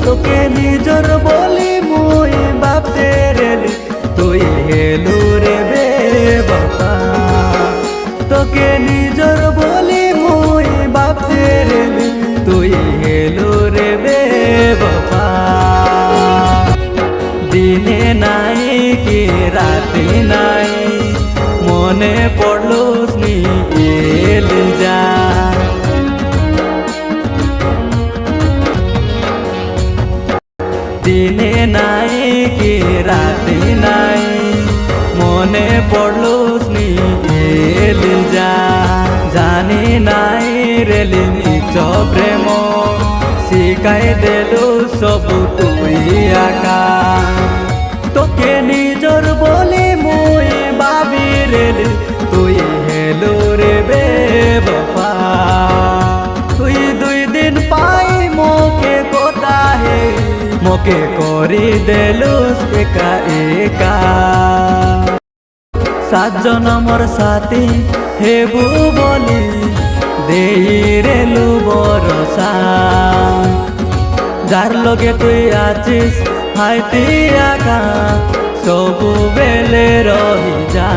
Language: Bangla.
তোকে নিজর বলি মুই বাপতে রেলি তুই হেলু রে বেবাপা তোকে নিজর বলি মুই বাপতে রেলি তুই হেলু রে বেবাপা দিনে নাই কি রাতে নাই মনে পড়লো স্নি এলি যা দিনে নাই কি রাতে নাই মনে পড়লো স্নি এলি যা জানি নাই রেলি নিজ প্রেম শিখাই দেলু সবু তুই আকা তোকে নিজর বলি মুই বাবি রেলি তুই হেলু রে বেবাপা তুই 2 দিন পাই মোকে কথা হে মোকে করি দেলুস একা একা 7 জনমর সাথী হেবু বলি দেই রেলু বরসা যার লগে তুই আছিস হাইতি আকা সবু বেলে রহি যা।